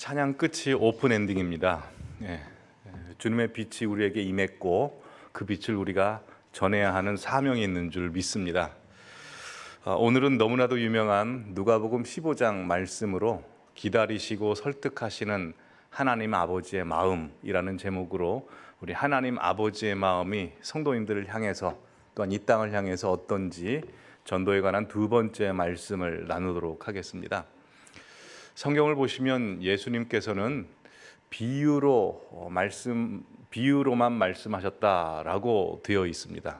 찬양 끝이 오픈 엔딩입니다. 주님의 빛이 우리에게 임했고 그 빛을 우리가 전해야 하는 사명이 있는 줄 믿습니다. 오늘은 너무나도 유명한 누가복음 15장 말씀으로 기다리시고 설득하시는 하나님 아버지의 마음이라는 제목으로 우리 하나님 아버지의 마음이 성도님들을 향해서 또한 이 땅을 향해서 어떤지 전도에 관한 두 번째 말씀을 나누도록 하겠습니다. 성경을 보시면 예수님께서는 비유로만 말씀하셨다라고 되어 있습니다.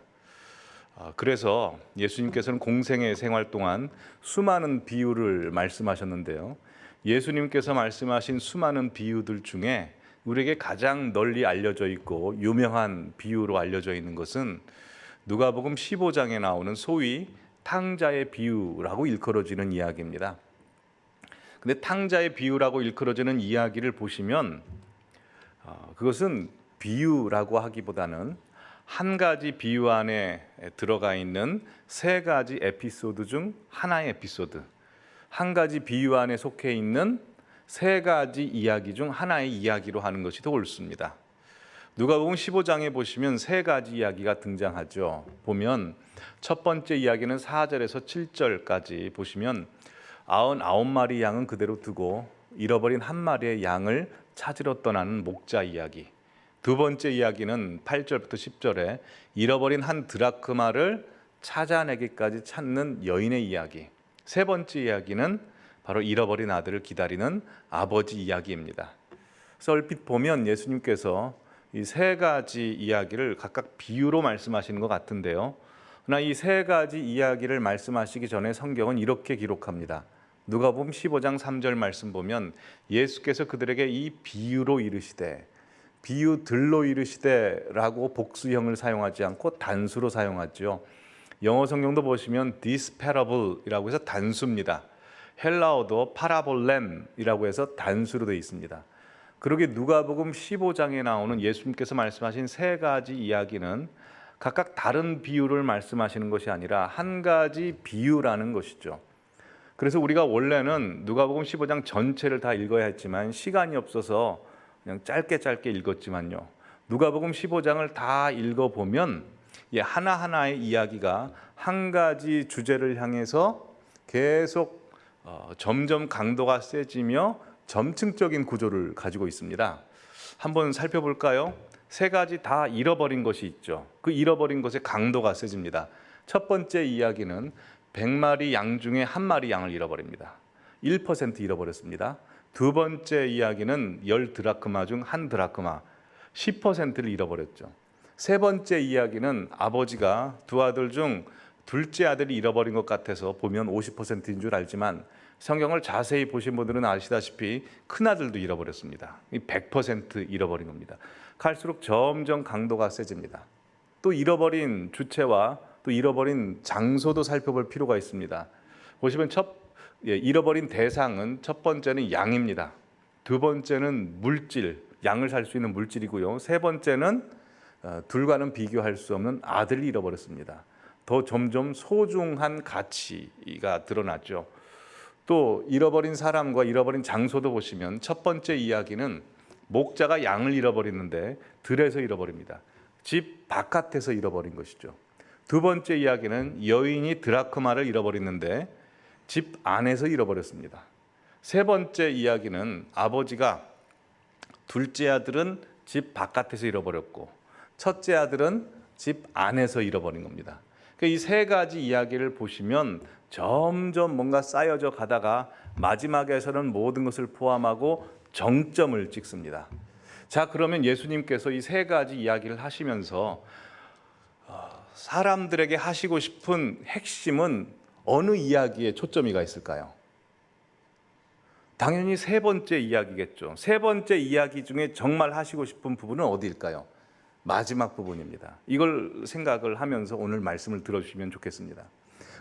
그래서 예수님께서는 공생의 생활 동안 수많은 비유를 말씀하셨는데요. 예수님께서 말씀하신 수많은 비유들 중에 우리에게 가장 널리 알려져 있고 유명한 비유로 알려져 있는 것은 누가복음 15장에 나오는 소위 탕자의 비유라고 일컬어지는 이야기입니다. 근데 탕자의 비유라고 일컬어지는 이야기를 보시면 그것은 비유라고 하기보다는 한 가지 비유 안에 들어가 있는 세 가지 에피소드 중 하나의 에피소드, 한 가지 비유 안에 속해 있는 세 가지 이야기 중 하나의 이야기로 하는 것이 더 옳습니다. 누가복음 15장에 보시면 세 가지 이야기가 등장하죠. 보면 첫 번째 이야기는 4절에서 7절까지 보시면 99마리 양은 그대로 두고 잃어버린 한 마리의 양을 찾으러 떠나는 목자 이야기. 두 번째 이야기는 8절부터 10절에 잃어버린 한 드라크마를 찾아내기까지 찾는 여인의 이야기. 세 번째 이야기는 바로 잃어버린 아들을 기다리는 아버지 이야기입니다. 그래서 얼핏 보면 예수님께서 이 세 가지 이야기를 각각 비유로 말씀하시는 것 같은데요. 그러나 이 세 가지 이야기를 말씀하시기 전에 성경은 이렇게 기록합니다. 누가복음 15장 3절 말씀 보면 예수께서 그들에게 이 비유로 이르시되, 비유들로 이르시되라고 복수형을 사용하지 않고 단수로 사용하죠. 영어 성경도 보시면 this parable이라고 해서 단수입니다. 헬라어도 파라볼렘이라고 해서 단수로 되어 있습니다. 그러게 누가복음 15장에 나오는 예수님께서 말씀하신 세 가지 이야기는 각각 다른 비유를 말씀하시는 것이 아니라 한 가지 비유라는 것이죠. 그래서 우리가 원래는 누가복음 15장 전체를 다 읽어야 했지만 시간이 없어서 그냥 짧게 읽었지만요. 누가복음 15장을 다 읽어보면 하나하나의 이야기가 한 가지 주제를 향해서 계속 점점 강도가 세지며 점층적인 구조를 가지고 있습니다. 한번 살펴볼까요? 세 가지 다 잃어버린 것이 있죠. 그 잃어버린 것의 강도가 세집니다. 첫 번째 이야기는 100마리 양 중에 한 마리 양을 잃어버립니다. 1% 잃어버렸습니다. 두 번째 이야기는 10드라크마 중 한 드라크마, 10%를 잃어버렸죠. 세 번째 이야기는 아버지가 두 아들 중 둘째 아들이 잃어버린 것 같아서 보면 50%인 줄 알지만 성경을 자세히 보신 분들은 아시다시피 큰아들도 잃어버렸습니다. 100% 잃어버린 겁니다. 갈수록 점점 강도가 세집니다. 또 잃어버린 주체와 또 잃어버린 장소도 살펴볼 필요가 있습니다. 보시면 잃어버린 대상은 첫 번째는 양입니다. 두 번째는 물질, 양을 살 수 있는 물질이고요. 세 번째는 둘과는 비교할 수 없는 아들을 잃어버렸습니다. 더 점점 소중한 가치가 드러났죠. 또 잃어버린 사람과 잃어버린 장소도 보시면 첫 번째 이야기는 목자가 양을 잃어버리는데 들에서 잃어버립니다. 집 바깥에서 잃어버린 것이죠. 두 번째 이야기는 여인이 드라크마를 잃어버리는데 집 안에서 잃어버렸습니다. 세 번째 이야기는 아버지가 둘째 아들은 집 바깥에서 잃어버렸고 첫째 아들은 집 안에서 잃어버린 겁니다. 이 세 가지 이야기를 보시면 점점 뭔가 쌓여져 가다가 마지막에서는 모든 것을 포함하고 정점을 찍습니다. 자, 그러면 예수님께서 이 세 가지 이야기를 하시면서 사람들에게 하시고 싶은 핵심은 어느 이야기에 초점이 있을까요? 당연히 세 번째 이야기겠죠. 세 번째 이야기 중에 정말 하시고 싶은 부분은 어디일까요? 마지막 부분입니다. 이걸 생각을 하면서 오늘 말씀을 들어주시면 좋겠습니다.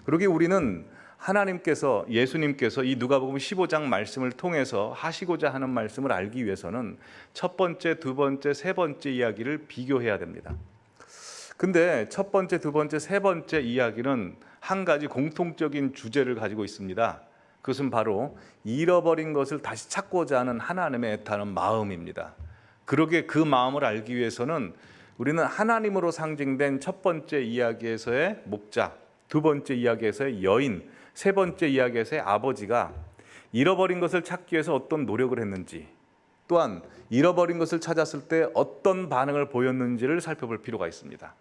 그러게 우리는 하나님께서, 예수님께서 이 누가복음 15장 말씀을 통해서 하시고자 하는 말씀을 알기 위해서는 첫 번째, 두 번째, 세 번째 이야기를 비교해야 됩니다. 근데 첫 번째, 두 번째, 세 번째 이야기는 한 가지 공통적인 주제를 가지고 있습니다. 그것은 바로 잃어버린 것을 다시 찾고자 하는 하나님의 애타는 마음입니다. 그러게 그 마음을 알기 위해서는 우리는 하나님으로 상징된 첫 번째 이야기에서의 목자, 두 번째 이야기에서의 여인, 세 번째 이야기에서의 아버지가 잃어버린 것을 찾기 위해서 어떤 노력을 했는지, 또한 잃어버린 것을 찾았을 때 어떤 반응을 보였는지를 살펴볼 필요가 있습니다.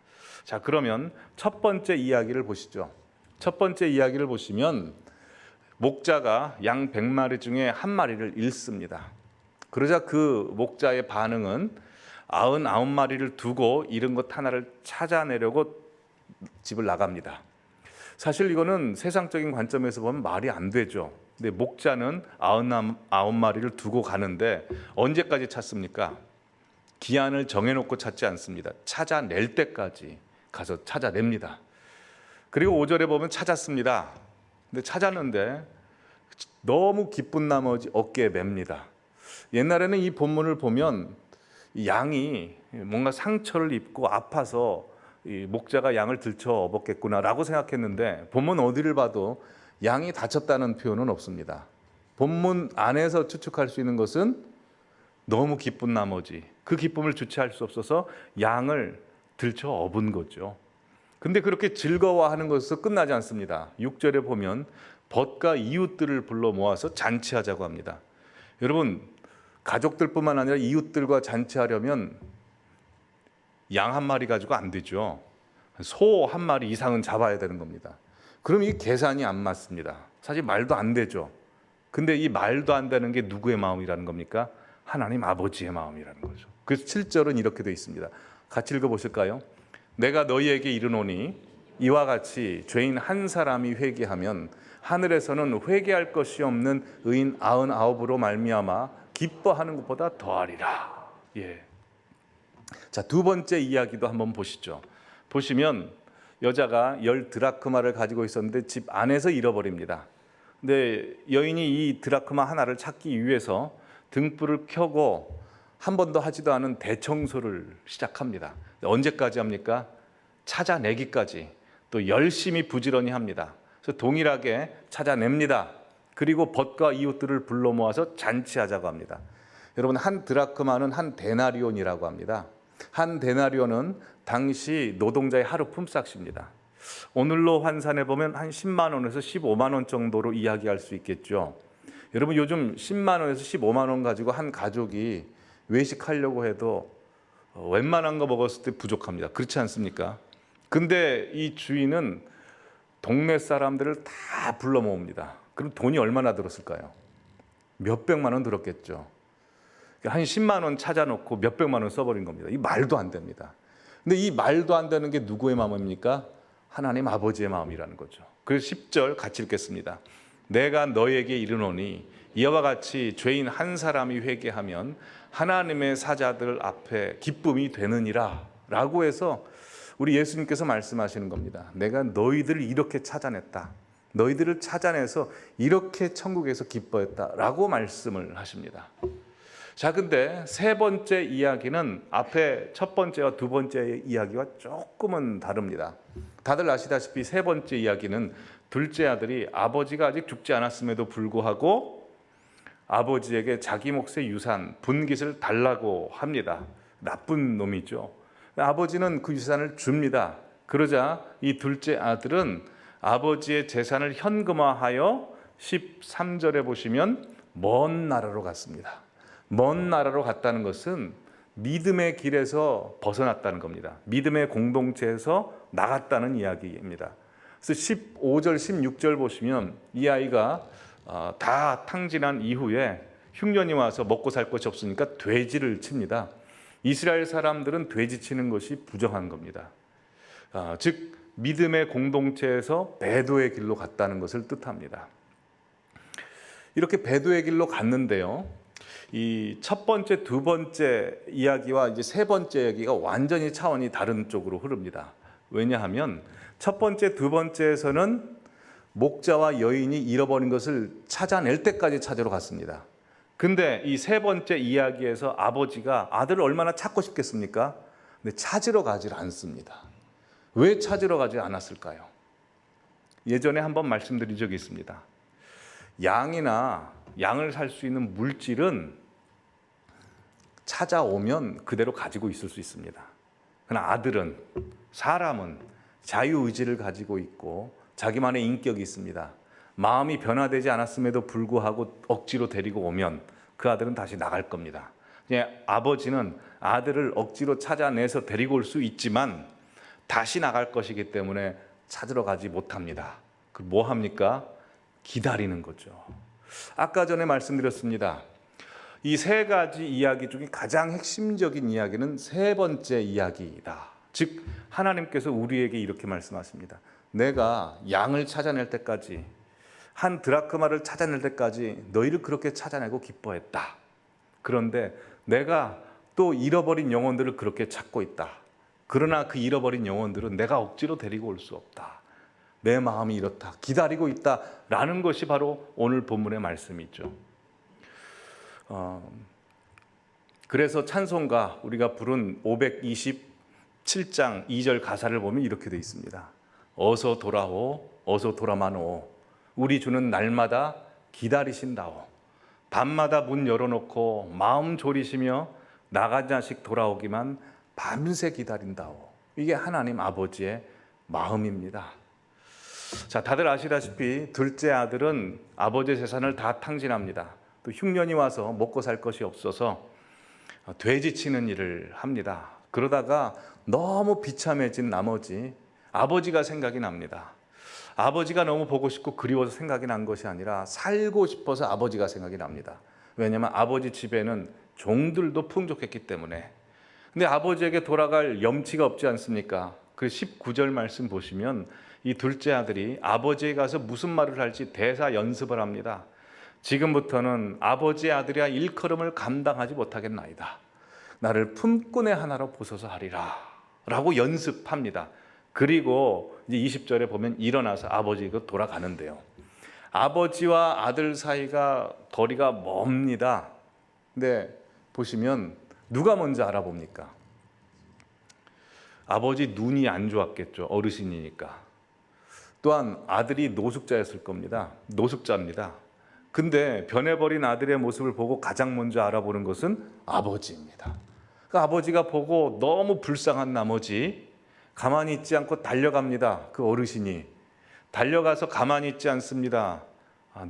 자, 그러면 첫 번째 이야기를 보시죠. 첫 번째 이야기를 보시면 목자가 양 100마리 중에 한 마리를 잃습니다. 그러자 그 목자의 반응은 99마리를 두고 잃은 것 하나를 찾아내려고 집을 나갑니다. 사실 이거는 세상적인 관점에서 보면 말이 안 되죠. 근데 목자는 99마리를 두고 가는데 언제까지 찾습니까? 기한을 정해놓고 찾지 않습니다. 찾아낼 때까지 가서 찾아냅니다. 그리고 5절에 보면 찾았습니다. 근데 찾았는데 너무 기쁜 나머지 어깨에 맵니다. 옛날에는 이 본문을 보면 양이 뭔가 상처를 입고 아파서 이 목자가 양을 들쳐 업었겠구나라고 생각했는데 본문 어디를 봐도 양이 다쳤다는 표현은 없습니다. 본문 안에서 추측할 수 있는 것은 너무 기쁜 나머지 그 기쁨을 주체할 수 없어서 양을 들쳐 업은 거죠. 근데 그렇게 즐거워하는 것에서 끝나지 않습니다. 6절에 보면 벗과 이웃들을 불러 모아서 잔치하자고 합니다. 여러분, 가족들뿐만 아니라 이웃들과 잔치하려면 양 한 마리 가지고 안 되죠. 소 한 마리 이상은 잡아야 되는 겁니다. 그럼 이 계산이 안 맞습니다. 사실 말도 안 되죠. 근데 이 말도 안 되는 게 누구의 마음이라는 겁니까? 하나님 아버지의 마음이라는 거죠. 그래서 7절은 이렇게 되어 있습니다. 같이 읽어보실까요? 내가 너희에게 이르노니 이와 같이 죄인 한 사람이 회개하면 하늘에서는 회개할 것이 없는 의인 99으로 말미암아 기뻐하는 것보다 더하리라. 예. 자, 두 번째 이야기도 한번 보시죠. 보시면 여자가 10드라크마를 가지고 있었는데 집 안에서 잃어버립니다. 근데 여인이 이 드라크마 하나를 찾기 위해서 등불을 켜고 한 번도 하지도 않은 대청소를 시작합니다. 언제까지 합니까? 찾아내기까지. 또 열심히 부지런히 합니다. 그래서 동일하게 찾아냅니다. 그리고 벗과 이웃들을 불러 모아서 잔치하자고 합니다. 여러분, 한 드라크마는 한 데나리온이라고 합니다. 한 데나리온은 당시 노동자의 하루 품삯입니다. 오늘로 환산해 보면 한 10만 원에서 15만 원 정도로 이야기할 수 있겠죠. 여러분, 요즘 10만 원에서 15만 원 가지고 한 가족이 외식하려고 해도 웬만한 거 먹었을 때 부족합니다. 그렇지 않습니까? 근데 이 주인은 동네 사람들을 다 불러 모읍니다. 그럼 돈이 얼마나 들었을까요? 몇백만 원 들었겠죠. 한 10만 원 찾아놓고 몇백만 원 써버린 겁니다. 이 말도 안 됩니다. 근데 이 말도 안 되는 게 누구의 마음입니까? 하나님 아버지의 마음이라는 거죠. 그래서 10절 같이 읽겠습니다. 내가 너에게 이르노니 이와 같이 죄인 한 사람이 회개하면 하나님의 사자들 앞에 기쁨이 되느니라 라고 해서 우리 예수님께서 말씀하시는 겁니다. 내가 너희들을 이렇게 찾아냈다. 너희들을 찾아내서 이렇게 천국에서 기뻐했다라고 말씀을 하십니다. 자, 근데 세 번째 이야기는 앞에 첫 번째와 두 번째 이야기와 조금은 다릅니다. 다들 아시다시피 세 번째 이야기는 둘째 아들이 아버지가 아직 죽지 않았음에도 불구하고 아버지에게 자기 몫의 유산, 분깃을 달라고 합니다. 나쁜 놈이죠. 아버지는 그 유산을 줍니다. 그러자 이 둘째 아들은 아버지의 재산을 현금화하여 13절에 보시면 먼 나라로 갔습니다. 먼 나라로 갔다는 것은 믿음의 길에서 벗어났다는 겁니다. 믿음의 공동체에서 나갔다는 이야기입니다. 그래서 15절, 16절 보시면 이 아이가 다 탕진한 이후에 흉년이 와서 먹고 살 것이 없으니까 돼지를 칩니다. 이스라엘 사람들은 돼지 치는 것이 부정한 겁니다. 즉 믿음의 공동체에서 배도의 길로 갔다는 것을 뜻합니다. 이렇게 배도의 길로 갔는데요. 이 첫 번째, 두 번째 이야기와 이제 세 번째 이야기가 완전히 차원이 다른 쪽으로 흐릅니다. 왜냐하면 첫 번째, 두 번째에서는 목자와 여인이 잃어버린 것을 찾아낼 때까지 찾으러 갔습니다. 근데 이 세 번째 이야기에서 아버지가 아들을 얼마나 찾고 싶겠습니까? 근데 찾으러 가질 않습니다. 왜 찾으러 가지 않았을까요? 예전에 한번 말씀드린 적이 있습니다. 양을 살 수 있는 물질은 찾아오면 그대로 가지고 있을 수 있습니다. 그러나 사람은 자유의지를 가지고 있고 자기만의 인격이 있습니다. 마음이 변화되지 않았음에도 불구하고 억지로 데리고 오면 그 아들은 다시 나갈 겁니다. 아버지는 아들을 억지로 찾아내서 데리고 올 수 있지만 다시 나갈 것이기 때문에 찾으러 가지 못합니다. 뭐 합니까? 기다리는 거죠. 아까 전에 말씀드렸습니다. 이 세 가지 이야기 중에 가장 핵심적인 이야기는 세 번째 이야기이다. 즉 하나님께서 우리에게 이렇게 말씀하십니다. 내가 양을 찾아낼 때까지, 한 드라크마를 찾아낼 때까지 너희를 그렇게 찾아내고 기뻐했다. 그런데 내가 또 잃어버린 영혼들을 그렇게 찾고 있다. 그러나 그 잃어버린 영혼들은 내가 억지로 데리고 올 수 없다. 내 마음이 이렇다. 기다리고 있다라는 것이 바로 오늘 본문의 말씀이죠. 그래서 찬송가 우리가 부른 527장 2절 가사를 보면 이렇게 되어 있습니다. 어서 돌아오, 어서 돌아마노. 우리 주는 날마다 기다리신다오. 밤마다 문 열어놓고 마음 졸이시며 나간 자식 돌아오기만 밤새 기다린다오. 이게 하나님 아버지의 마음입니다. 자, 다들 아시다시피 둘째 아들은 아버지의 재산을 다 탕진합니다. 또 흉년이 와서 먹고 살 것이 없어서 돼지 치는 일을 합니다. 그러다가 너무 비참해진 나머지 아버지가 생각이 납니다. 아버지가 너무 보고 싶고 그리워서 생각이 난 것이 아니라 살고 싶어서 아버지가 생각이 납니다. 왜냐하면 아버지 집에는 종들도 풍족했기 때문에. 근데 아버지에게 돌아갈 염치가 없지 않습니까? 그 19절 말씀 보시면 이 둘째 아들이 아버지에게 가서 무슨 말을 할지 대사 연습을 합니다. 지금부터는 아버지의 아들이야 일컬음을 감당하지 못하겠나이다. 나를 품꾼의 하나로 보소서 하리라 라고 연습합니다. 그리고 이제 20절에 보면 일어나서 아버지가 돌아가는데요. 아버지와 아들 사이가 거리가 멉니다. 근데 보시면 누가 먼저 알아봅니까? 아버지 눈이 안 좋았겠죠. 어르신이니까. 또한 아들이 노숙자였을 겁니다. 노숙자입니다. 근데 변해버린 아들의 모습을 보고 가장 먼저 알아보는 것은 아버지입니다. 그 아버지가 보고 너무 불쌍한 나머지 가만히 있지 않고 달려갑니다. 그 어르신이 달려가서 가만히 있지 않습니다.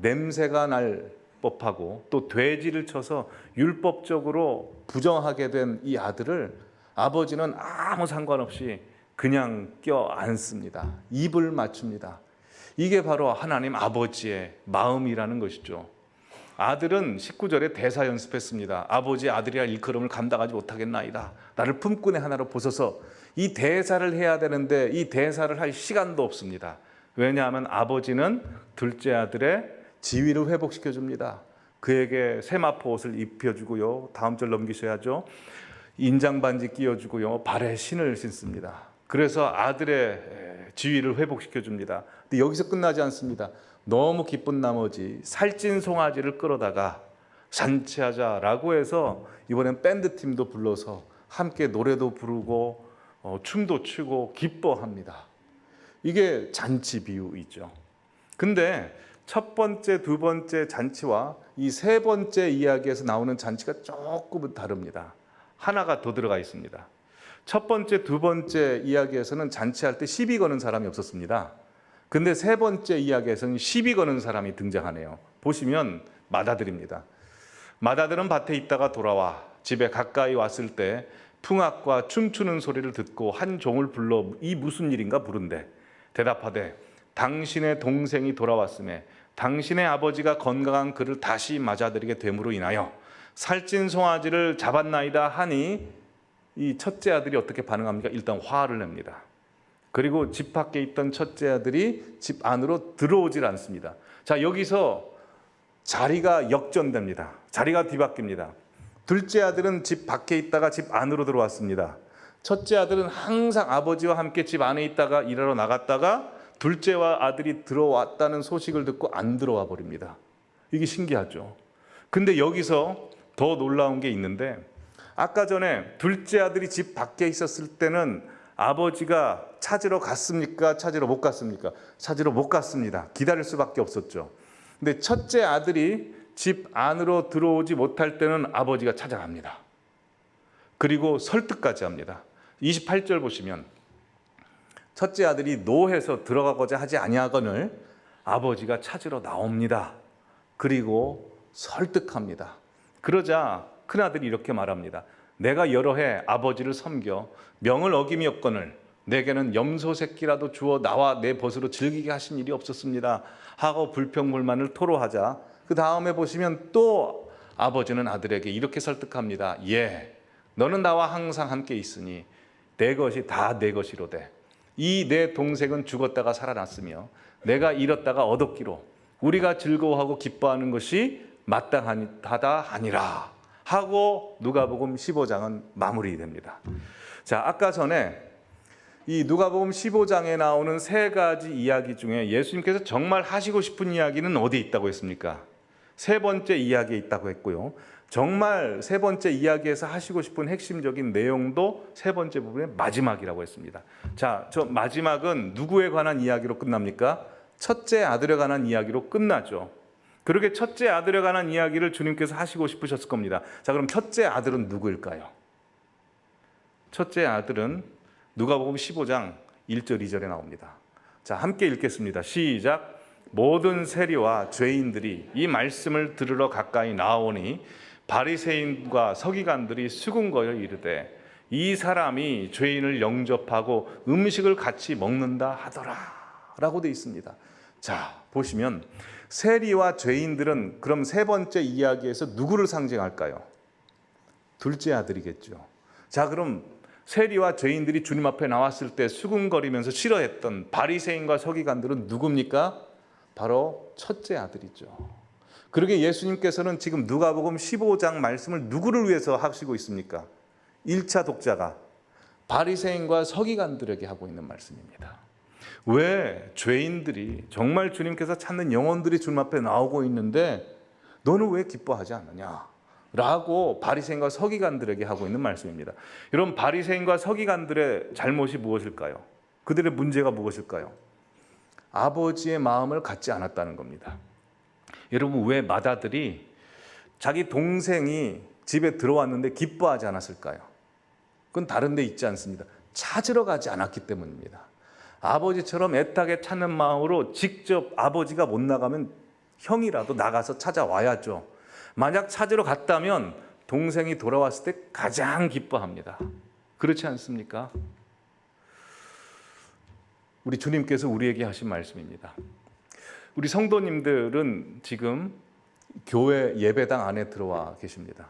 냄새가 날 법하고 또 돼지를 쳐서 율법적으로 부정하게 된 이 아들을 아버지는 아무 상관없이 그냥 껴안습니다. 입을 맞춥니다. 이게 바로 하나님 아버지의 마음이라는 것이죠. 아들은 19절에 대사 연습했습니다. 아버지 아들이야 일컬음을 감당하지 못하겠나이다. 나를 품꾼의 하나로 보소서. 이 대사를 해야 되는데 이 대사를 할 시간도 없습니다. 왜냐하면 아버지는 둘째 아들의 지위를 회복시켜 줍니다. 그에게 세마포 옷을 입혀주고요. 다음 절 넘기셔야죠. 인장 반지 끼워주고요. 발에 신을 신습니다. 그래서 아들의 지위를 회복시켜 줍니다. 근데 여기서 끝나지 않습니다. 너무 기쁜 나머지 살찐 송아지를 끌어다가 잔치하자라고 해서 이번엔 밴드팀도 불러서 함께 노래도 부르고 춤도 추고 기뻐합니다. 이게 잔치 비유이죠. 근데 첫 번째, 두 번째 잔치와 이 세 번째 이야기에서 나오는 잔치가 조금은 다릅니다. 하나가 더 들어가 있습니다. 첫 번째, 두 번째 이야기에서는 잔치할 때 시비 거는 사람이 없었습니다. 근데 세 번째 이야기에서는 시비 거는 사람이 등장하네요. 보시면 맏아들입니다. 맏아들은 밭에 있다가 돌아와 집에 가까이 왔을 때 풍악과 춤추는 소리를 듣고 한 종을 불러 이 무슨 일인가 부른대. 대답하되 당신의 동생이 돌아왔음에 당신의 아버지가 건강한 그를 다시 맞아들이게 됨으로 인하여 살찐 송아지를 잡았나이다 하니 이 첫째 아들이 어떻게 반응합니까? 일단 화를 냅니다. 그리고 집 밖에 있던 첫째 아들이 집 안으로 들어오질 않습니다. 자, 여기서 자리가 역전됩니다. 자리가 뒤바뀝니다. 둘째 아들은 집 밖에 있다가 집 안으로 들어왔습니다. 첫째 아들은 항상 아버지와 함께 집 안에 있다가 일하러 나갔다가 둘째와 아들이 들어왔다는 소식을 듣고 안 들어와 버립니다. 이게 신기하죠. 근데 여기서 더 놀라운 게 있는데 아까 전에 둘째 아들이 집 밖에 있었을 때는 아버지가 찾으러 갔습니까? 찾으러 못 갔습니까? 찾으러 못 갔습니다. 기다릴 수밖에 없었죠. 근데 첫째 아들이 집 안으로 들어오지 못할 때는 아버지가 찾아갑니다. 그리고 설득까지 합니다. 28절 보시면 첫째 아들이 노해서 들어가고자 하지 아니하거늘 아버지가 찾으러 나옵니다. 그리고 설득합니다. 그러자 큰아들이 이렇게 말합니다. 내가 여러 해 아버지를 섬겨 명을 어김이었거늘 내게는 염소 새끼라도 주어 나와 내 벗으로 즐기게 하신 일이 없었습니다 하고 불평불만을 토로하자 그 다음에 보시면 또 아버지는 아들에게 이렇게 설득합니다. 예, 너는 나와 항상 함께 있으니 내 것이 다 내 것이로되 이 내 동생은 죽었다가 살아났으며 내가 잃었다가 얻었기로 우리가 즐거워하고 기뻐하는 것이 마땅하다 하니라 하고 누가복음 15장은 마무리됩니다. 자, 아까 전에 이 누가복음 15장에 나오는 세 가지 이야기 중에 예수님께서 정말 하시고 싶은 이야기는 어디에 있다고 했습니까? 세 번째 이야기에 있다고 했고요. 정말 세 번째 이야기에서 하시고 싶은 핵심적인 내용도 세 번째 부분의 마지막이라고 했습니다. 자, 저 마지막은 누구에 관한 이야기로 끝납니까? 첫째 아들에 관한 이야기로 끝나죠. 그렇게 첫째 아들에 관한 이야기를 주님께서 하시고 싶으셨을 겁니다. 자, 그럼 첫째 아들은 누구일까요? 첫째 아들은 누가복음 15장 1절 2절에 나옵니다. 자, 함께 읽겠습니다. 시작. 모든 세리와 죄인들이 이 말씀을 들으러 가까이 나오니 바리새인과 서기관들이 수군거려 이르되 이 사람이 죄인을 영접하고 음식을 같이 먹는다 하더라 라고 되어 있습니다. 자, 보시면 세리와 죄인들은 그럼 세 번째 이야기에서 누구를 상징할까요? 둘째 아들이겠죠. 자, 그럼 세리와 죄인들이 주님 앞에 나왔을 때 수군거리면서 싫어했던 바리새인과 서기관들은 누굽니까? 바로 첫째 아들이죠. 그러게 예수님께서는 지금 누가복음 15장 말씀을 누구를 위해서 하시고 있습니까? 1차 독자가 바리새인과 서기관들에게 하고 있는 말씀입니다. 왜 죄인들이 정말 주님께서 찾는 영혼들이 주님 앞에 나오고 있는데 너는 왜 기뻐하지 않느냐? 라고 바리새인과 서기관들에게 하고 있는 말씀입니다. 여러분, 바리새인과 서기관들의 잘못이 무엇일까요? 그들의 문제가 무엇일까요? 아버지의 마음을 갖지 않았다는 겁니다. 여러분, 왜 맏아들이 자기 동생이 집에 들어왔는데 기뻐하지 않았을까요? 그건 다른 데 있지 않습니다. 찾으러 가지 않았기 때문입니다. 아버지처럼 애타게 찾는 마음으로 직접 아버지가 못 나가면 형이라도 나가서 찾아와야죠. 만약 찾으러 갔다면 동생이 돌아왔을 때 가장 기뻐합니다. 그렇지 않습니까? 우리 주님께서 우리에게 하신 말씀입니다. 우리 성도님들은 지금 교회 예배당 안에 들어와 계십니다.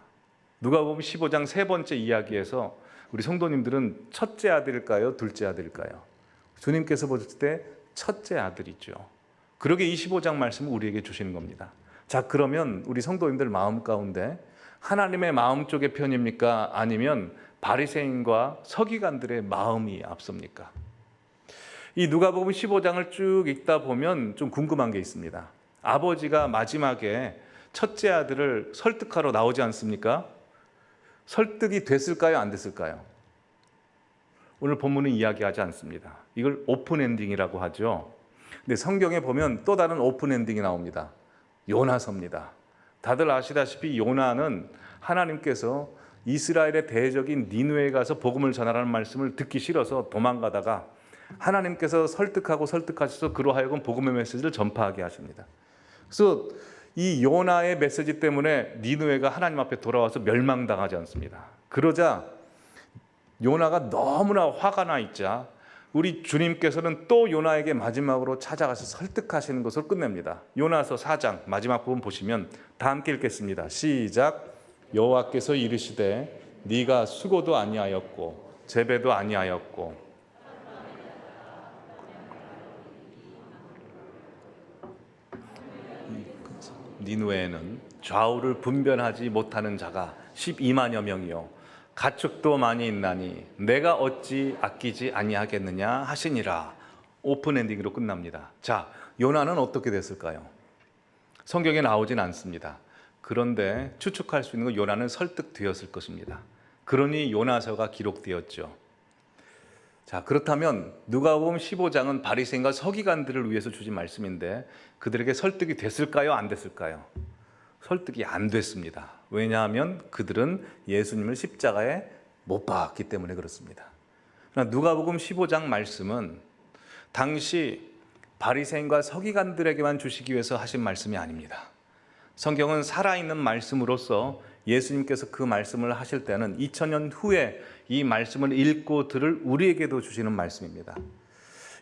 누가복음 15장 세 번째 이야기에서 우리 성도님들은 첫째 아들일까요? 둘째 아들일까요? 주님께서 보실 때 첫째 아들이죠. 그러게 25장 말씀을 우리에게 주시는 겁니다. 자, 그러면 우리 성도님들 마음 가운데 하나님의 마음 쪽의 편입니까? 아니면 바리새인과 서기관들의 마음이 앞섭니까? 이 누가복음 15장을 쭉 읽다 보면 좀 궁금한 게 있습니다. 아버지가 마지막에 첫째 아들을 설득하러 나오지 않습니까? 설득이 됐을까요? 안 됐을까요? 오늘 본문은 이야기하지 않습니다. 이걸 오픈 엔딩이라고 하죠. 근데 성경에 보면 또 다른 오픈 엔딩이 나옵니다. 요나서입니다. 다들 아시다시피 요나는 하나님께서 이스라엘의 대적인 니느웨에 가서 복음을 전하라는 말씀을 듣기 싫어서 도망가다가 하나님께서 설득하셔서 그로 하여금 복음의 메시지를 전파하게 하십니다. 그래서 이 요나의 메시지 때문에 니느웨가 하나님 앞에 돌아와서 멸망당하지 않습니다. 그러자 요나가 너무나 화가 나 있자 우리 주님께서는 또 요나에게 마지막으로 찾아가서 설득하시는 것으로 끝냅니다. 요나서 4장 마지막 부분 보시면 다 함께 읽겠습니다. 시작. 여호와께서 이르시되 네가 수고도 아니하였고 재배도 아니하였고 니느웨에는 좌우를 분별하지 못하는 자가 12만여 명이요 가축도 많이 있나니 내가 어찌 아끼지 아니하겠느냐 하시니라. 오픈 엔딩으로 끝납니다. 자, 요나는 어떻게 됐을까요? 성경에 나오진 않습니다. 그런데 추측할 수 있는 건 요나는 설득되었을 것입니다. 그러니 요나서가 기록되었죠. 자, 그렇다면 누가복음 15장은 바리새인과 서기관들을 위해서 주신 말씀인데 그들에게 설득이 됐을까요? 안 됐을까요? 설득이 안 됐습니다. 왜냐하면 그들은 예수님을 십자가에 못 박았기 때문에 그렇습니다. 그러나 누가복음 15장 말씀은 당시 바리새인과 서기관들에게만 주시기 위해서 하신 말씀이 아닙니다. 성경은 살아있는 말씀으로서 예수님께서 그 말씀을 하실 때는 2000년 후에 이 말씀을 읽고 들을 우리에게도 주시는 말씀입니다.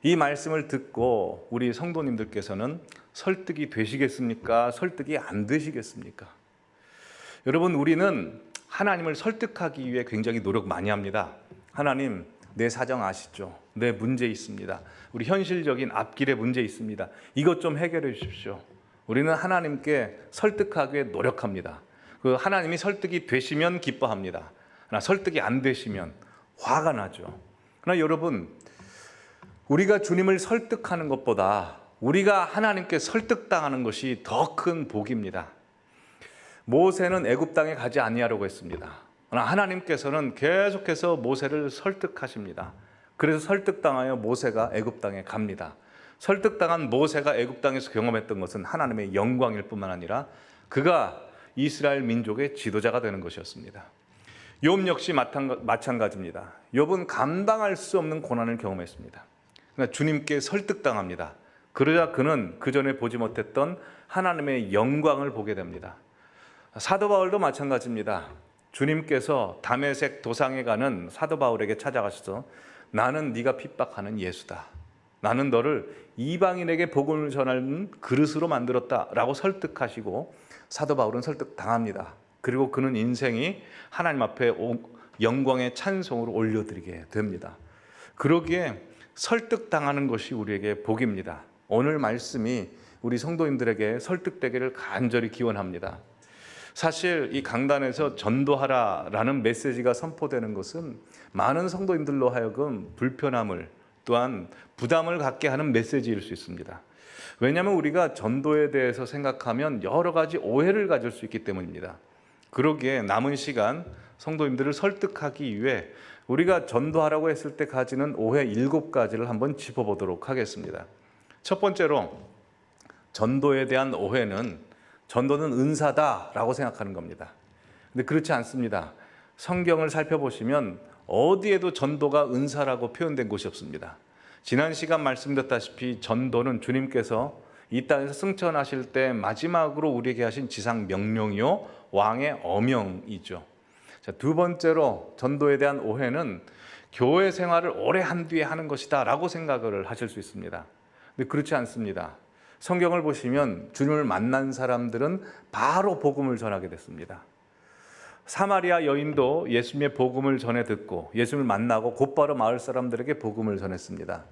이 말씀을 듣고 우리 성도님들께서는 설득이 되시겠습니까? 설득이 안 되시겠습니까? 여러분, 우리는 하나님을 설득하기 위해 굉장히 노력 많이 합니다. 하나님, 내 사정 아시죠? 내 문제 있습니다. 우리 현실적인 앞길에 문제 있습니다. 이것 좀 해결해 주십시오. 우리는 하나님께 설득하기 위해 노력합니다. 그 하나님이 설득이 되시면 기뻐합니다. 그러나 설득이 안 되시면 화가 나죠. 그러나 여러분, 우리가 주님을 설득하는 것보다 우리가 하나님께 설득당하는 것이 더 큰 복입니다. 모세는 애굽 땅에 가지 아니하려고 했습니다. 그러나 하나님께서는 계속해서 모세를 설득하십니다. 그래서 설득당하여 모세가 애굽 땅에 갑니다. 설득당한 모세가 애굽 땅에서 경험했던 것은 하나님의 영광일 뿐만 아니라 그가 이스라엘 민족의 지도자가 되는 것이었습니다. 욥 역시 마찬가지입니다. 욥은 감당할 수 없는 고난을 경험했습니다. 그러니까 주님께 설득당합니다. 그러자 그는 그전에 보지 못했던 하나님의 영광을 보게 됩니다. 사도 바울도 마찬가지입니다. 주님께서 다메섹 도상에 가는 사도 바울에게 찾아가셔서 나는 네가 핍박하는 예수다. 나는 너를 이방인에게 복음을 전하는 그릇으로 만들었다라고 설득하시고 사도 바울은 설득당합니다. 그리고 그는 인생이 하나님 앞에 영광의 찬송으로 올려드리게 됩니다. 그러기에 설득당하는 것이 우리에게 복입니다. 오늘 말씀이 우리 성도님들에게 설득되기를 간절히 기원합니다. 사실 이 강단에서 전도하라라는 메시지가 선포되는 것은 많은 성도님들로 하여금 불편함을 또한 부담을 갖게 하는 메시지일 수 있습니다. 왜냐하면 우리가 전도에 대해서 생각하면 여러 가지 오해를 가질 수 있기 때문입니다. 그러기에 남은 시간 성도님들을 설득하기 위해 우리가 전도하라고 했을 때 가지는 오해 7가지를 한번 짚어보도록 하겠습니다. 첫 번째로 전도에 대한 오해는 전도는 은사다라고 생각하는 겁니다. 근데 그렇지 않습니다. 성경을 살펴보시면 어디에도 전도가 은사라고 표현된 곳이 없습니다. 지난 시간 말씀드렸다시피 전도는 주님께서 이 땅에서 승천하실 때 마지막으로 우리에게 하신 지상 명령이요 왕의 어명이죠. 자, 두 번째로 전도에 대한 오해는 교회 생활을 오래 한 뒤에 하는 것이다 라고 생각을 하실 수 있습니다. 근데 그렇지 않습니다. 성경을 보시면 주님을 만난 사람들은 바로 복음을 전하게 됐습니다. 사마리아 여인도 예수님의 복음을 전해 듣고 예수님을 만나고 곧바로 마을 사람들에게 복음을 전했습니다.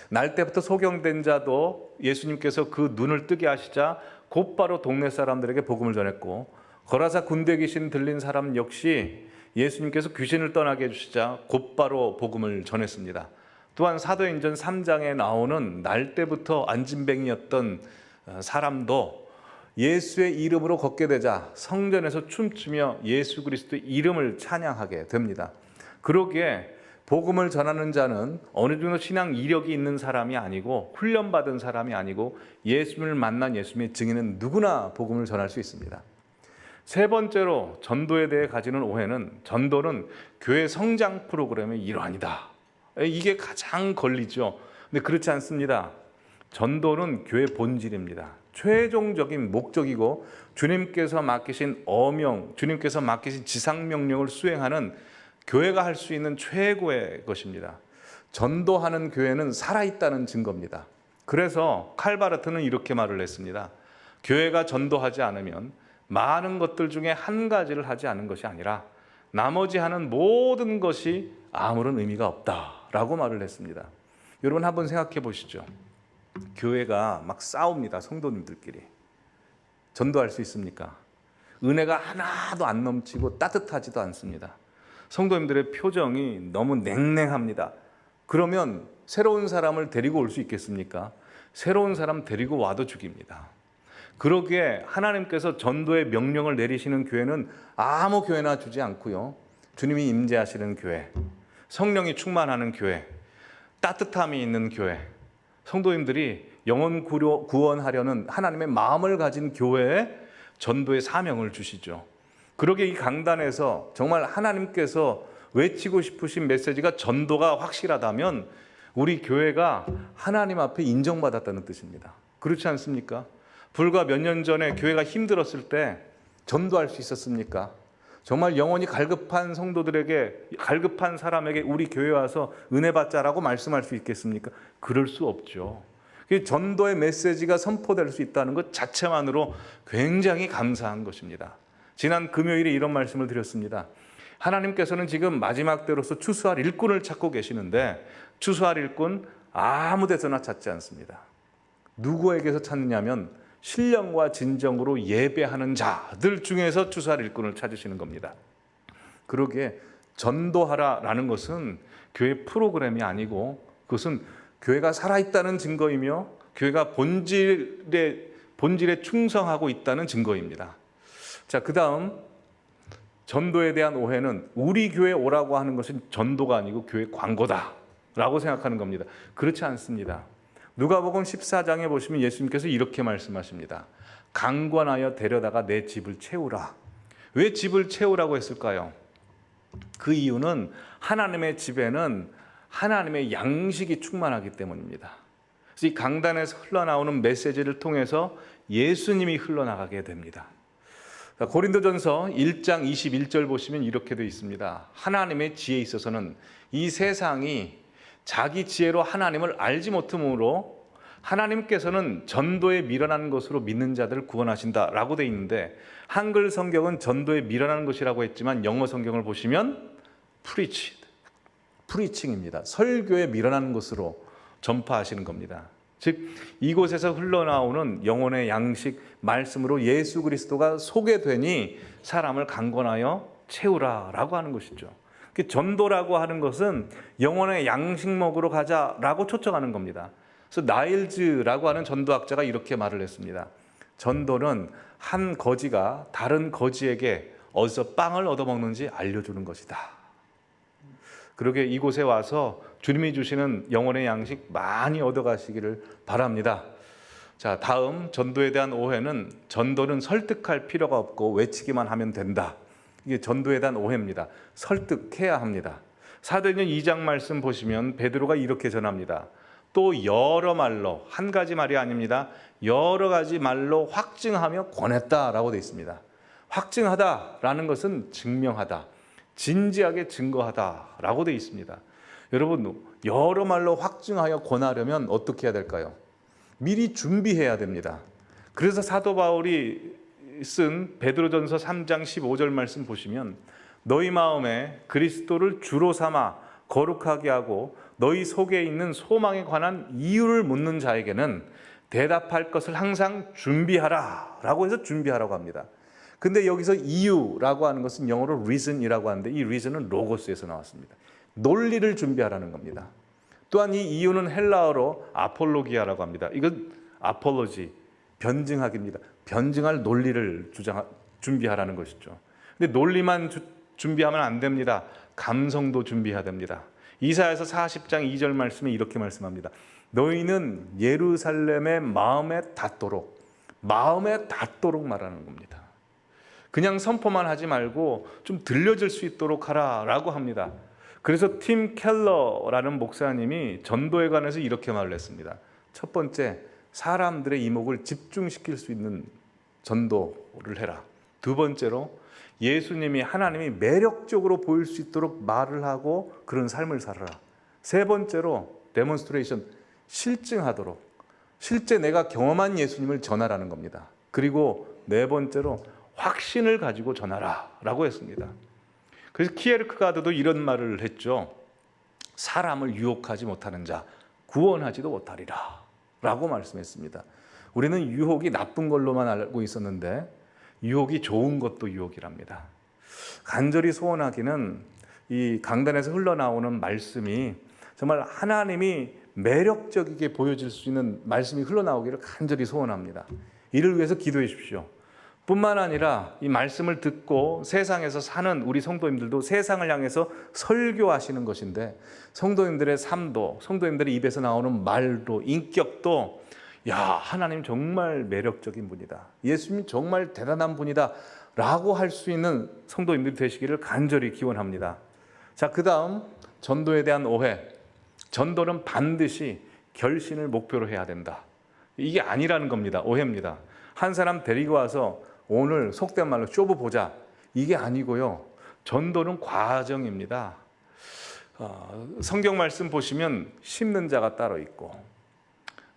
날 때부터 소경된 자도 예수님께서 그 눈을 뜨게 하시자 곧바로 동네 사람들에게 복음을 전했고, 거라사 군대 귀신 들린 사람 역시 예수님께서 귀신을 떠나게 해주시자 곧바로 복음을 전했습니다. 또한 사도행전 3장에 나오는 날 때부터 안진뱅이였던 사람도 예수의 이름으로 걷게 되자 성전에서 춤추며 예수 그리스도의 이름을 찬양하게 됩니다. 그러기에 복음을 전하는 자는 어느 정도 신앙 이력이 있는 사람이 아니고 훈련받은 사람이 아니고 예수님을 만난 예수님의 증인은 누구나 복음을 전할 수 있습니다. 세 번째로 전도에 대해 가지는 오해는 전도는 교회 성장 프로그램의 일환이다. 이게 가장 걸리죠. 근데 그렇지 않습니다. 전도는 교회 본질입니다. 최종적인 목적이고 주님께서 맡기신 어명, 주님께서 맡기신 지상명령을 수행하는 교회가 할 수 있는 최고의 것입니다. 전도하는 교회는 살아있다는 증거입니다. 그래서 칼바르트는 이렇게 말을 했습니다. 교회가 전도하지 않으면 많은 것들 중에 한 가지를 하지 않은 것이 아니라 나머지 하는 모든 것이 아무런 의미가 없다라고 말을 했습니다. 여러분 한번 생각해 보시죠. 교회가 막 싸웁니다. 성도님들끼리. 전도할 수 있습니까? 은혜가 하나도 안 넘치고 따뜻하지도 않습니다. 성도님들의 표정이 너무 냉랭합니다. 그러면 새로운 사람을 데리고 올 수 있겠습니까? 새로운 사람 데리고 와도 죽입니다. 그러기에 하나님께서 전도의 명령을 내리시는 교회는 아무 교회나 주지 않고요. 주님이 임재하시는 교회, 성령이 충만하는 교회, 따뜻함이 있는 교회, 성도님들이 영혼 구원하려는 하나님의 마음을 가진 교회에 전도의 사명을 주시죠. 그러기에 이 강단에서 정말 하나님께서 외치고 싶으신 메시지가 전도가 확실하다면 우리 교회가 하나님 앞에 인정받았다는 뜻입니다. 그렇지 않습니까? 불과 몇 년 전에 교회가 힘들었을 때 전도할 수 있었습니까? 정말 영혼이 갈급한 성도들에게, 갈급한 사람에게 우리 교회에 와서 은혜 받자라고 말씀할 수 있겠습니까? 그럴 수 없죠. 전도의 메시지가 선포될 수 있다는 것 자체만으로 굉장히 감사한 것입니다. 지난 금요일에 이런 말씀을 드렸습니다. 하나님께서는 지금 마지막 때로서 추수할 일꾼을 찾고 계시는데 추수할 일꾼 아무 데서나 찾지 않습니다. 누구에게서 찾느냐면 신령과 진정으로 예배하는 자들 중에서 추수할 일꾼을 찾으시는 겁니다. 그러기에 전도하라라는 것은 교회 프로그램이 아니고 그것은 교회가 살아있다는 증거이며 교회가 본질에 충성하고 있다는 증거입니다. 자, 그 다음 전도에 대한 오해는 우리 교회 오라고 하는 것은 전도가 아니고 교회 광고다라고 생각하는 겁니다. 그렇지 않습니다. 누가복음 14장에 보시면 예수님께서 이렇게 말씀하십니다. 강권하여 데려다가 내 집을 채우라. 왜 집을 채우라고 했을까요? 그 이유는 하나님의 집에는 하나님의 양식이 충만하기 때문입니다. 그래서 이 강단에서 흘러나오는 메시지를 통해서 예수님이 흘러나가게 됩니다. 고린도전서 1장 21절 보시면 이렇게 되어 있습니다. 하나님의 지혜에 있어서는 이 세상이 자기 지혜로 하나님을 알지 못함으로 하나님께서는 전도에 미련한 것으로 믿는 자들을 구원하신다라고 되어 있는데 한글 성경은 전도에 미련한 것이라고 했지만 영어 성경을 보시면 프리칭입니다. 설교에 미련한 것으로 전파하시는 겁니다. 즉 이곳에서 흘러나오는 영혼의 양식 말씀으로 예수 그리스도가 소개되니 사람을 강권하여 채우라라고 하는 것이죠. 전도라고 하는 것은 영혼의 양식 먹으러 가자라고 초청하는 겁니다. 그래서 나일즈라고 하는 전도학자가 이렇게 말을 했습니다. 전도는 한 거지가 다른 거지에게 어디서 빵을 얻어먹는지 알려주는 것이다. 그러게 이곳에 와서 주님이 주시는 영혼의 양식 많이 얻어가시기를 바랍니다. 자, 다음 전도에 대한 오해는 전도는 설득할 필요가 없고 외치기만 하면 된다. 이게 전도에 대한 오해입니다. 설득해야 합니다. 사도행전 2장 말씀 보시면 베드로가 이렇게 전합니다. 또 여러 말로, 한 가지 말이 아닙니다. 여러 가지 말로 확증하며 권했다라고 되어 있습니다. 확증하다라는 것은 증명하다, 진지하게 증거하다라고 되어 있습니다. 여러분, 여러 말로 확증하여 권하려면 어떻게 해야 될까요? 미리 준비해야 됩니다. 그래서 사도 바울이 쓴 베드로전서 3장 15절 말씀 보시면 너희 마음에 그리스도를 주로 삼아 거룩하게 하고 너희 속에 있는 소망에 관한 이유를 묻는 자에게는 대답할 것을 항상 준비하라 라고 해서 준비하라고 합니다. 근데 여기서 이유라고 하는 것은 영어로 reason이라고 하는데 이 reason은 로고스에서 나왔습니다. 논리를 준비하라는 겁니다. 또한 이 이유는 헬라어로 아폴로기아라고 합니다. 이건 아폴로지, 변증하기입니다. 변증할 논리를 준비하라는 것이죠. 근데 논리만 준비하면 안 됩니다. 감성도 준비해야 됩니다. 이사야서 40장 2절 말씀에 이렇게 말씀합니다. 너희는 예루살렘의 마음에 닿도록 말하는 겁니다. 그냥 선포만 하지 말고 좀 들려질 수 있도록 하라라고 합니다. 그래서 팀 켈러라는 목사님이 전도에 관해서 이렇게 말을 했습니다. 첫 번째, 사람들의 이목을 집중시킬 수 있는 전도를 해라. 두 번째로, 예수님이 하나님이 매력적으로 보일 수 있도록 말을 하고 그런 삶을 살아라. 세 번째로, 데몬스트레이션, 실증하도록, 실제 내가 경험한 예수님을 전하라는 겁니다. 그리고 네 번째로, 확신을 가지고 전하라 라고 했습니다. 그래서 키에르크가드도 이런 말을 했죠. 사람을 유혹하지 못하는 자 구원하지도 못하리라 라고 말씀했습니다. 우리는 유혹이 나쁜 걸로만 알고 있었는데 유혹이 좋은 것도 유혹이랍니다. 간절히 소원하기는 이 강단에서 흘러나오는 말씀이 정말 하나님이 매력적이게 보여질 수 있는 말씀이 흘러나오기를 간절히 소원합니다. 이를 위해서 기도해 주십시오. 뿐만 아니라 이 말씀을 듣고 세상에서 사는 우리 성도님들도 세상을 향해서 설교하시는 것인데, 성도님들의 삶도, 성도님들의 입에서 나오는 말도, 인격도 야, 하나님 정말 매력적인 분이다, 예수님 정말 대단한 분이다 라고 할 수 있는 성도님들이 되시기를 간절히 기원합니다. 자, 그 다음 전도에 대한 오해. 전도는 반드시 결신을 목표로 해야 된다. 이게 아니라는 겁니다. 오해입니다. 한 사람 데리고 와서 오늘 속된 말로 쇼부 보자, 이게 아니고요. 전도는 과정입니다. 성경 말씀 보시면 심는 자가 따로 있고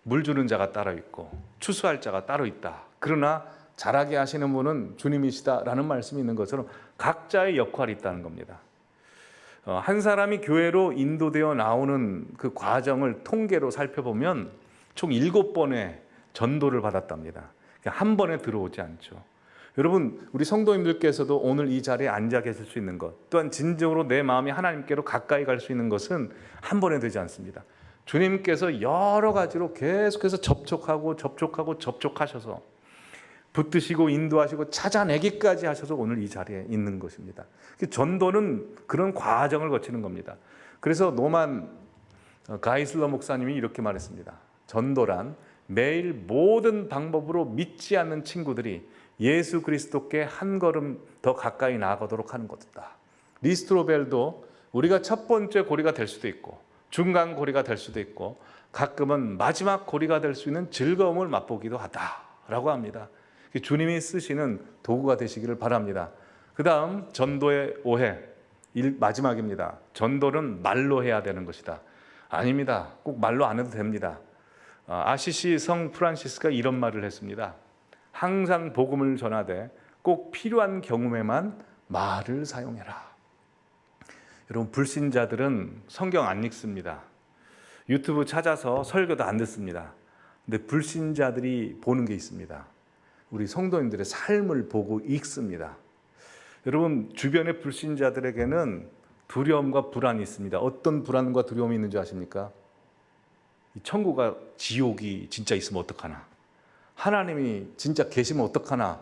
물 주는 자가 따로 있고 추수할 자가 따로 있다. 그러나 자라게 하시는 분은 주님이시다라는 말씀이 있는 것처럼 각자의 역할이 있다는 겁니다. 한 사람이 교회로 인도되어 나오는 그 과정을 통계로 살펴보면 총 7번의 전도를 받았답니다. 한 번에 들어오지 않죠. 여러분, 우리 성도님들께서도 오늘 이 자리에 앉아 계실 수 있는 것, 또한 진정으로 내 마음이 하나님께로 가까이 갈 수 있는 것은 한 번에 되지 않습니다. 주님께서 여러 가지로 계속해서 접촉하셔서 붙드시고 인도하시고 찾아내기까지 하셔서 오늘 이 자리에 있는 것입니다. 전도는 그런 과정을 거치는 겁니다. 그래서 노만 가이슬러 목사님이 이렇게 말했습니다. 전도란 매일 모든 방법으로 믿지 않는 친구들이 예수 그리스도께 한 걸음 더 가까이 나아가도록 하는 것이다. 리스트로벨도 우리가 첫 번째 고리가 될 수도 있고 중간 고리가 될 수도 있고 가끔은 마지막 고리가 될 수 있는 즐거움을 맛보기도 하다라고 합니다. 주님이 쓰시는 도구가 되시기를 바랍니다. 그 다음 전도의 오해, 마지막입니다. 전도는 말로 해야 되는 것이다. 아닙니다. 꼭 말로 안 해도 됩니다. 아시시 성 프란시스가 이런 말을 했습니다. 항상 복음을 전하되 꼭 필요한 경우에만 말을 사용해라. 여러분, 불신자들은 성경 안 읽습니다. 유튜브 찾아서 설교도 안 듣습니다. 근데 불신자들이 보는 게 있습니다. 우리 성도님들의 삶을 보고 읽습니다. 여러분, 주변의 불신자들에게는 두려움과 불안이 있습니다. 어떤 불안과 두려움이 있는지 아십니까? 천국과 지옥이 진짜 있으면 어떡하나? 하나님이 진짜 계시면 어떡하나?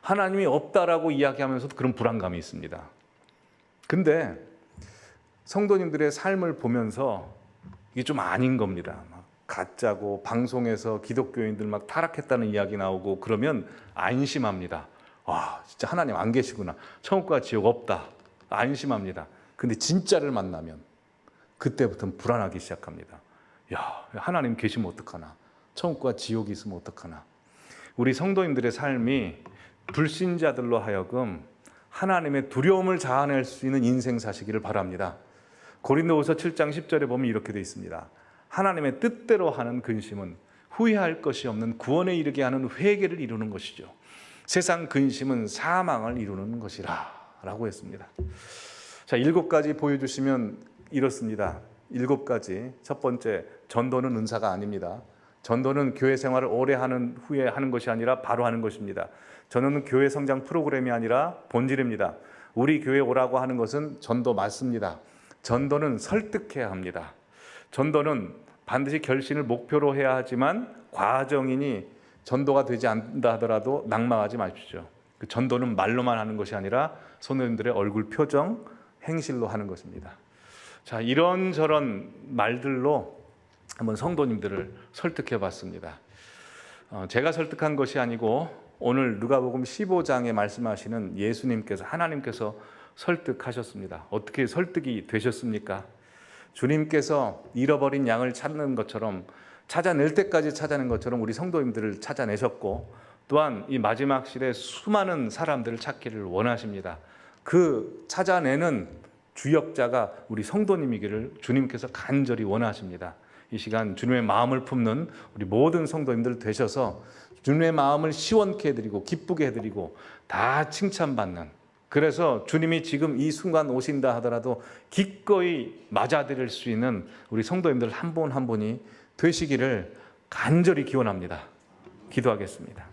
하나님이 없다라고 이야기하면서도 그런 불안감이 있습니다. 근데 성도님들의 삶을 보면서 이게 좀 아닌 겁니다. 막 가짜고 방송에서 기독교인들 막 타락했다는 이야기 나오고 그러면 안심합니다. 아, 진짜 하나님 안 계시구나. 천국과 지옥 없다. 안심합니다. 근데 진짜를 만나면 그때부터는 불안하기 시작합니다. 야, 하나님 계시면 어떡하나? 천국과 지옥이 있으면 어떡하나? 우리 성도님들의 삶이 불신자들로 하여금 하나님의 두려움을 자아낼 수 있는 인생 사시기를 바랍니다. 고린도후서 7장 10절에 보면 이렇게 되어 있습니다. 하나님의 뜻대로 하는 근심은 후회할 것이 없는 구원에 이르게 하는 회개를 이루는 것이죠. 세상 근심은 사망을 이루는 것이라 라고 했습니다. 자, 7가지 보여주시면 이렇습니다. 7가지. 첫 번째, 전도는 은사가 아닙니다. 전도는 교회 생활을 오래 하는 후에 하는 것이 아니라 바로 하는 것입니다. 전도는 교회 성장 프로그램이 아니라 본질입니다. 우리 교회 오라고 하는 것은 전도 맞습니다. 전도는 설득해야 합니다. 전도는 반드시 결신을 목표로 해야 하지만 과정이니 전도가 되지 않는다 하더라도 낙망하지 마십시오. 그 전도는 말로만 하는 것이 아니라 성도님들의 얼굴 표정, 행실로 하는 것입니다. 자, 이런저런 말들로 한번 성도님들을 설득해 봤습니다. 제가 설득한 것이 아니고 오늘 누가복음 15장에 말씀하시는 예수님께서, 하나님께서 설득하셨습니다. 어떻게 설득이 되셨습니까? 주님께서 잃어버린 양을 찾는 것처럼, 찾아낼 때까지 찾아낸 것처럼 우리 성도님들을 찾아내셨고, 또한 이 마지막 시대에 수많은 사람들을 찾기를 원하십니다. 그 찾아내는 주역자가 우리 성도님이기를 주님께서 간절히 원하십니다. 이 시간 주님의 마음을 품는 우리 모든 성도님들 되셔서 주님의 마음을 시원케 해드리고 기쁘게 해드리고 다 칭찬받는, 그래서 주님이 지금 이 순간 오신다 하더라도 기꺼이 맞아들일 수 있는 우리 성도님들 한 분 한 분이 되시기를 간절히 기원합니다. 기도하겠습니다.